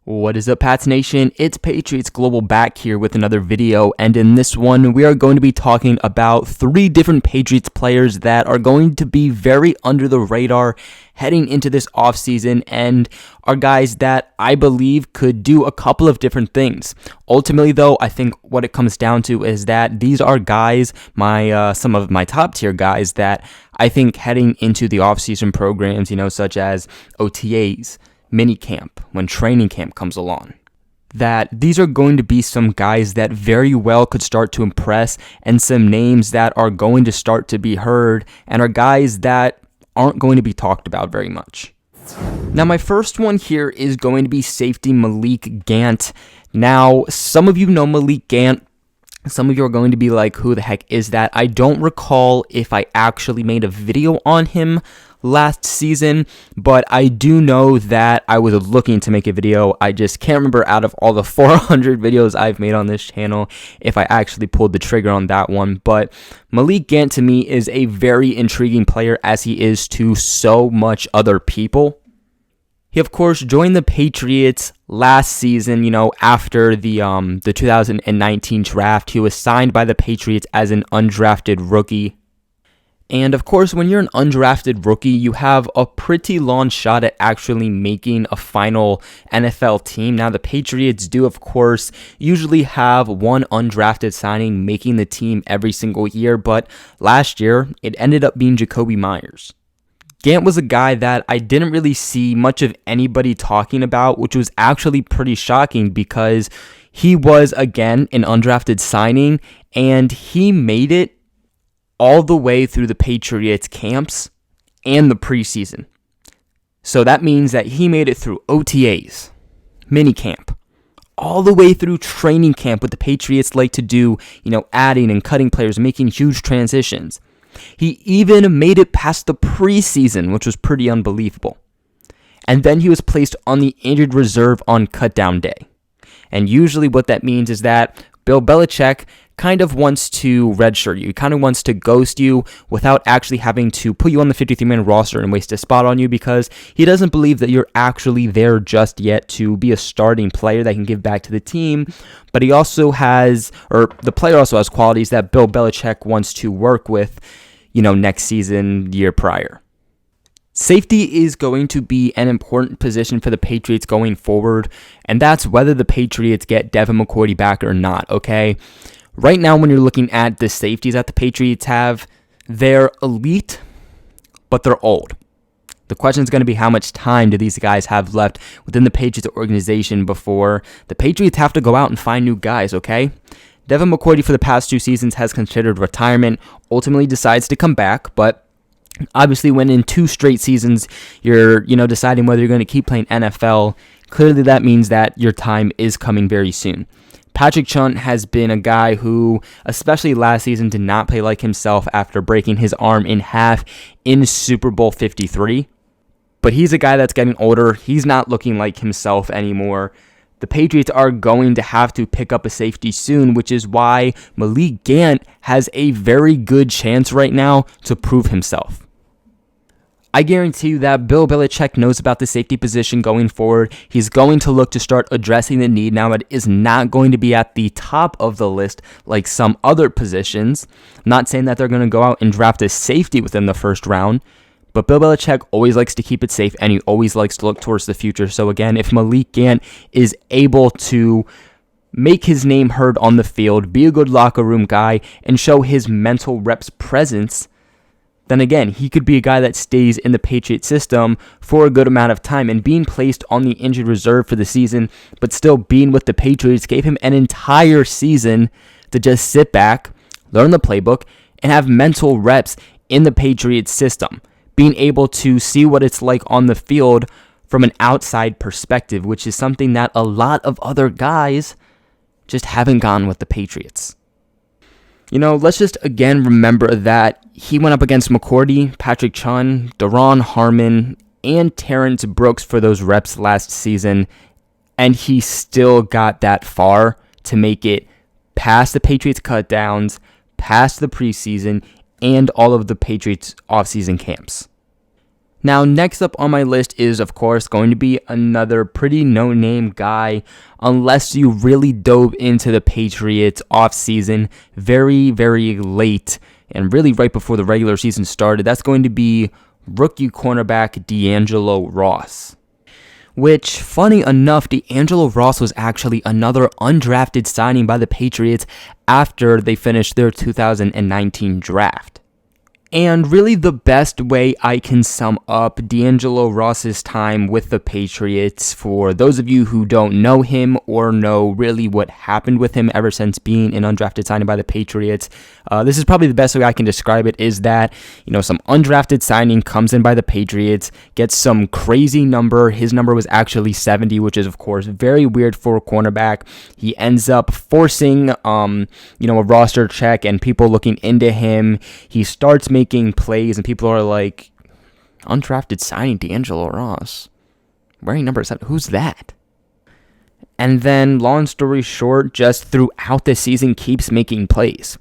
What is up, Pats Nation? It's Patriots Global back here with another video, and in this one, we are going to be talking about 3 different Patriots players that are going to be very under the radar heading into this offseason, and are guys that I believe could do a couple of different things. Ultimately, though, I think what it comes down to is that these are guys, some of my top tier guys that I think heading into the offseason programs, such as OTAs, minicamp, when training camp comes along, that these are going to be some guys that very well could start to impress, and some names that are going to start to be heard, and are guys that aren't going to be talked about very much. Now, my first one here is going to be safety Malikgant. Now, some of you know Malikgant. Some of you are going to be like, who the heck is that? I don't recall if I actually made a video on him last season, but I do know that I was looking to make a video. I just can't remember out of all the 400 videos I've made on this channel if I actually pulled the trigger on that one. But Malikgant to me is a very intriguing player, as he is to so much other people. He, of course, joined the Patriots last season, after the 2019 draft. He was signed by the Patriots as an undrafted rookie. And, of course, when you're an undrafted rookie, you have a pretty long shot at actually making a final NFL team. Now, the Patriots do, of course, usually have one undrafted signing making the team every single year, but last year, it ended up being Jacoby Myers. Gant was a guy that I didn't really see much of anybody talking about, which was actually pretty shocking because he was, again, an undrafted signing, and he made it all the way through the Patriots camps and the preseason. So that means that he made it through OTAs, minicamp, all the way through training camp, what the Patriots like to do, adding and cutting players, making huge transitions. He even made it past the preseason, which was pretty unbelievable. And then he was placed on the injured reserve on cutdown day. And usually what that means is that Bill Belichick kind of wants to redshirt you. He kind of wants to ghost you without actually having to put you on the 53-man roster and waste a spot on you, because he doesn't believe that you're actually there just yet to be a starting player that can give back to the team. But he also has, or the player also has qualities that Bill Belichick wants to work with, next season, year prior. Safety is going to be an important position for the Patriots going forward, and that's whether the Patriots get Devin McCourty back or not, okay? Right now, when you're looking at the safeties that the Patriots have, they're elite, but they're old. The question is going to be, how much time do these guys have left within the Patriots organization before the Patriots have to go out and find new guys, okay? Devin McCourty for the past 2 seasons has considered retirement, ultimately decides to come back, but obviously when in 2 straight seasons you're, deciding whether you're going to keep playing NFL, clearly that means that your time is coming very soon. Patrick Chung has been a guy who, especially last season, did not play like himself after breaking his arm in half in Super Bowl 53. But he's a guy that's getting older. He's not looking like himself anymore. The Patriots are going to have to pick up a safety soon, which is why Malikgant has a very good chance right now to prove himself. I guarantee you that Bill Belichick knows about the safety position going forward. He's going to look to start addressing the need. Now, it is not going to be at the top of the list like some other positions. I'm not saying that they're going to go out and draft a safety within the first round, but Bill Belichick always likes to keep it safe, and he always likes to look towards the future. So again, if Malikgant is able to make his name heard on the field, be a good locker room guy, and show his mental reps presence, then again, he could be a guy that stays in the Patriot system for a good amount of time. And being placed on the injured reserve for the season, but still being with the Patriots, gave him an entire season to just sit back, learn the playbook, and have mental reps in the Patriots system. Being able to see what it's like on the field from an outside perspective, which is something that a lot of other guys just haven't gone with the Patriots. Let's just again remember that he went up against McCourty, Patrick Chung, Daron Harmon, and Terrence Brooks for those reps last season, and he still got that far to make it past the Patriots cutdowns, past the preseason, and all of the Patriots offseason camps. Now, next up on my list is, of course, going to be another pretty no-name guy, unless you really dove into the Patriots offseason very, very late, and really right before the regular season started. That's going to be rookie cornerback Dangelo Ross. Which, funny enough, Dangelo Ross was actually another undrafted signing by the Patriots after they finished their 2019 draft. And really the best way I can sum up Dangelo Ross's time with the Patriots, for those of you who don't know him or know really what happened with him ever since being an undrafted signing by the Patriots, this is probably the best way I can describe it, is that, some undrafted signing comes in by the Patriots, gets some crazy number. His number was actually 70, which is, of course, very weird for a cornerback. He ends up forcing, a roster check and people looking into him. He starts making plays and people are like, undrafted signing Dangelo Ross, wearing number 7, who's that? And then, long story short, just throughout the season keeps making plays.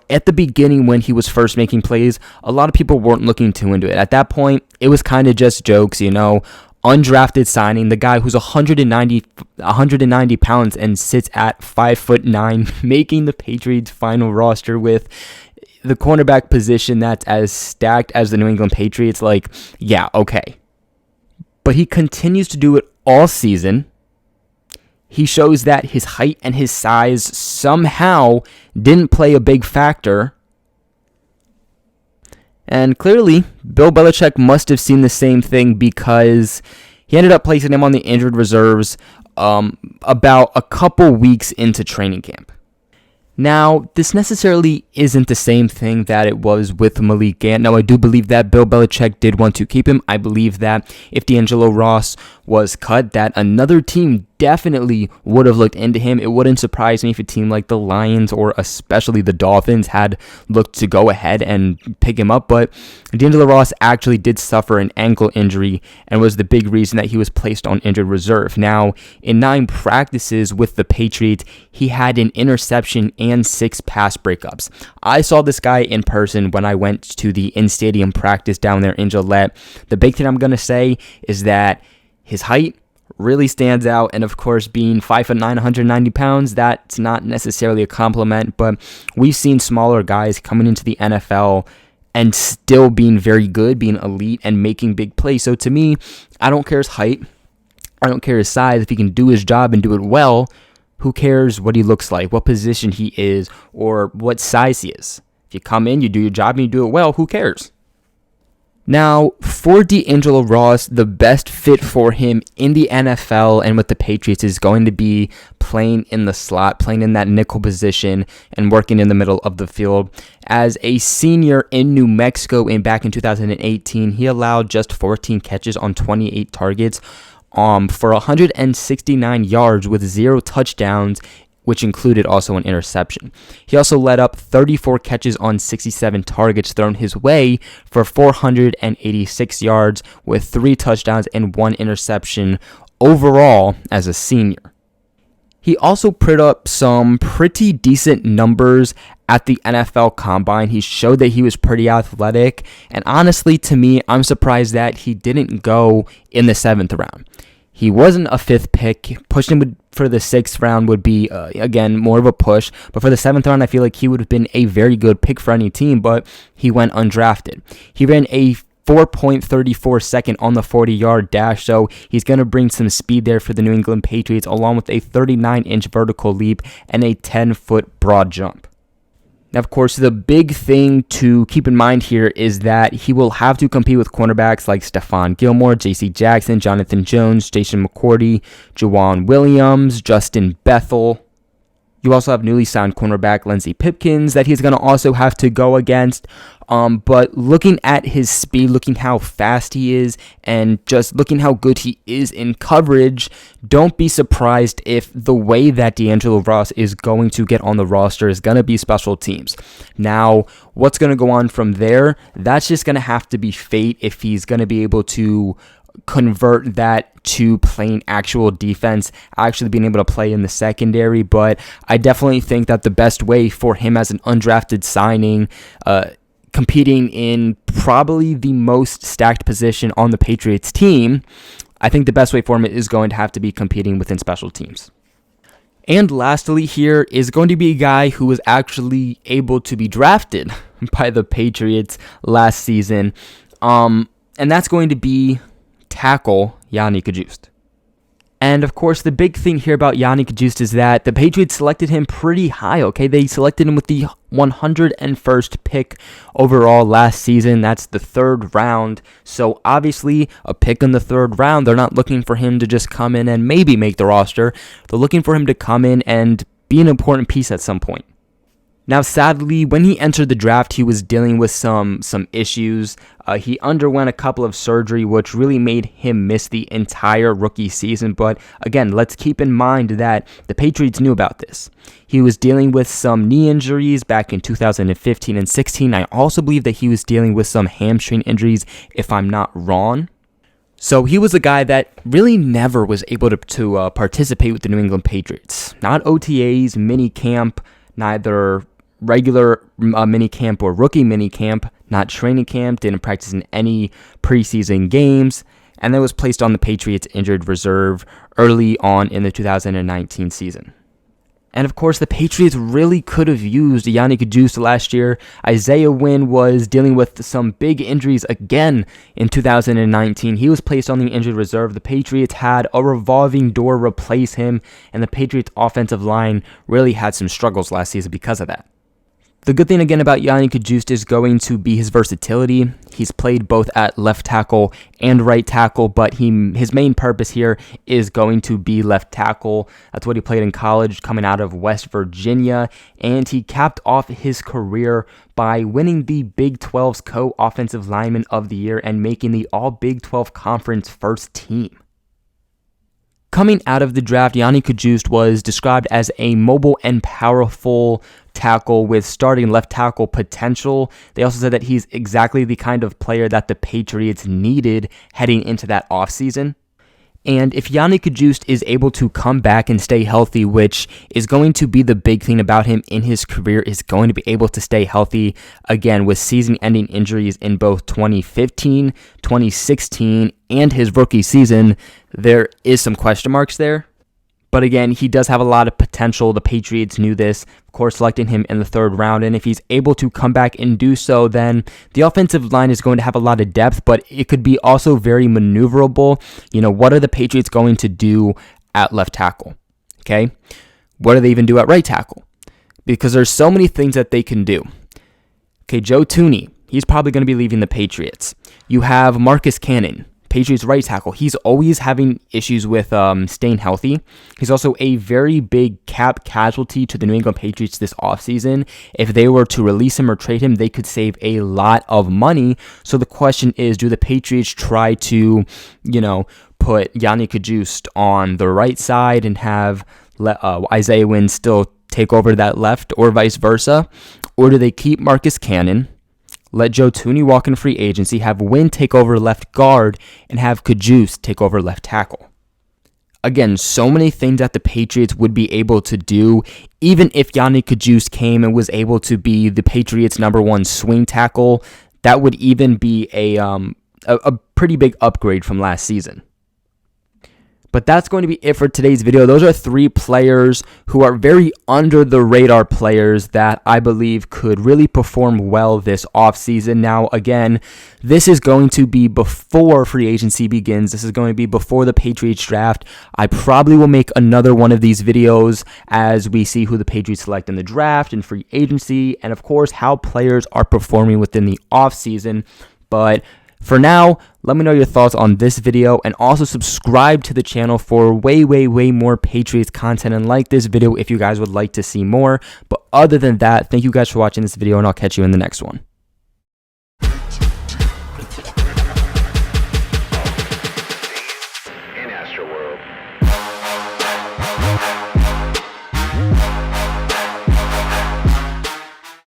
At the beginning when he was first making plays, a lot of people weren't looking too into it. At that point, it was kind of just jokes, undrafted signing, the guy who's 190 pounds and sits at 5'9", making the Patriots final roster with the cornerback position that's as stacked as the New England Patriots. Like, yeah, okay. But he continues to do it all season. He shows that his height and his size somehow didn't play a big factor. And clearly, Bill Belichick must have seen the same thing, because he ended up placing him on the injured reserves about a couple weeks into training camp. Now, this necessarily isn't the same thing that it was with Malikgant. Now, I do believe that Bill Belichick did want to keep him. I believe that if Dangelo Ross was cut, that another team definitely would have looked into him. It wouldn't surprise me if a team like the Lions or especially the Dolphins had looked to go ahead and pick him up. But Dangelo Ross actually did suffer an ankle injury and was the big reason that he was placed on injured reserve. Now, in 9 practices with the Patriots, he had an interception and 6 pass breakups. I saw this guy in person when I went to the in-stadium practice down there in Gillette. The big thing I'm going to say is that his height really stands out, and of course, being 5'9", 190 pounds, that's not necessarily a compliment, but we've seen smaller guys coming into the NFL and still being very good, being elite, and making big plays. So to me, I don't care his height, I don't care his size. If he can do his job and do it well, who cares what he looks like, what position he is, or what size he is? If you come in, you do your job, and you do it well, who cares? Now, for Dangelo Ross, the best fit for him in the NFL and with the Patriots is going to be playing in the slot, playing in that nickel position, and working in the middle of the field. As a senior in New Mexico back in 2018, he allowed just 14 catches on 28 targets for 169 yards with 0 touchdowns, which included also an interception. He also led up 34 catches on 67 targets thrown his way for 486 yards with 3 touchdowns and 1 interception overall as a senior. He also put up some pretty decent numbers at the NFL Combine. He showed that he was pretty athletic, and honestly, to me, I'm surprised that he didn't go in the 7th round. He wasn't a 5th pick. Pushing him for the 6th round would be, again, more of a push. But for the 7th round, I feel like he would have been a very good pick for any team, but he went undrafted. He ran a 4.34 second on the 40-yard dash, so he's going to bring some speed there for the New England Patriots, along with a 39-inch vertical leap and a 10-foot broad jump. Now, of course, the big thing to keep in mind here is that he will have to compete with cornerbacks like Stephon Gilmore, J.C. Jackson, Jonathan Jones, Jason McCourty, Juwan Williams, Justin Bethel. You also have newly signed cornerback Lindsey Pipkins that he's going to also have to go against. But looking at his speed, looking how fast he is, and just looking how good he is in coverage, don't be surprised if the way that Dangelo Ross is going to get on the roster is going to be special teams. Now, what's going to go on from there? That's just going to have to be fate if he's going to be able to convert that to playing actual defense, actually being able to play in the secondary. But I definitely think that the best way for him as an undrafted signing competing in probably the most stacked position on the Patriots team, I think the best way for him is going to have to be competing within special teams. And lastly here is going to be a guy who was actually able to be drafted by the Patriots last season, and that's going to be tackle Yannick Juice. And of course, the big thing here about Yannick Juice is that the Patriots selected him pretty high, okay? They selected him with the 101st pick overall last season. That's the 3rd round. So obviously, a pick in the 3rd round, they're not looking for him to just come in and maybe make the roster. They're looking for him to come in and be an important piece at some point. Now, sadly, when he entered the draft, he was dealing with some issues. He underwent a couple of surgery, which really made him miss the entire rookie season. But again, let's keep in mind that the Patriots knew about this. He was dealing with some knee injuries back in 2015 and 16. I also believe that he was dealing with some hamstring injuries, if I'm not wrong. So he was a guy that really never was able to participate with the New England Patriots. Not OTAs, mini camp, neither regular mini camp or rookie mini camp, not training camp, didn't practice in any preseason games, and then was placed on the Patriots injured reserve early on in the 2019 season. And of course, the Patriots really could have used Yannick Juice last year. Isaiah Wynn was dealing with some big injuries again in 2019. He was placed on the injured reserve. The Patriots had a revolving door replace him, and the Patriots offensive line really had some struggles last season because of that. The good thing again about Yannick Juice is going to be his versatility. He's played both at left tackle and right tackle, but his main purpose here is going to be left tackle. That's what he played in college coming out of West Virginia, and he capped off his career by winning the Big 12's Co-Offensive Lineman of the Year and making the All-Big 12 Conference first team. Coming out of the draft, Yannick Juice was described as a mobile and powerful tackle with starting left tackle potential. They also said that he's exactly the kind of player that the Patriots needed heading into that offseason. And if Yannick Juice is able to come back and stay healthy, which is going to be the big thing about him in his career, is going to be able to stay healthy again with season-ending injuries in both 2015, 2016, and his rookie season. There is some question marks there. But again, he does have a lot of potential. The Patriots knew this, of course, selecting him in the 3rd round. And if he's able to come back and do so, then the offensive line is going to have a lot of depth, but it could be also very maneuverable. You know, what are the Patriots going to do at left tackle? Okay. What do they even do at right tackle? Because there's so many things that they can do. Okay, Joe Thuney, he's probably going to be leaving the Patriots. You have Marcus Cannon, Patriots right tackle. He's always having issues with staying healthy. He's also a very big cap casualty to the New England Patriots this offseason. If they were to release him or trade him, they could save a lot of money. So the question is, do the Patriots try to, put Yannick Juice on the right side and have Isaiah Wynn still take over that left, or vice versa? Or do they keep Marcus Cannon, let Joe Thuney walk in free agency, have Wynn take over left guard, and have Juice take over left tackle? Again, so many things that the Patriots would be able to do, even if Yannick Juice came and was able to be the Patriots' #1 swing tackle. That would even be a pretty big upgrade from last season. But that's going to be it for today's video. Those are 3 players who are very under the radar players that I believe could really perform well this offseason. Now, again, this is going to be before free agency begins. This is going to be before the Patriots draft. I probably will make another one of these videos as we see who the Patriots select in the draft and free agency, and of course, how players are performing within the offseason. But for now, let me know your thoughts on this video, and also subscribe to the channel for way more Patriots content, and like this video if you guys would like to see more. But other than that, thank you guys for watching this video, and I'll catch you in the next one.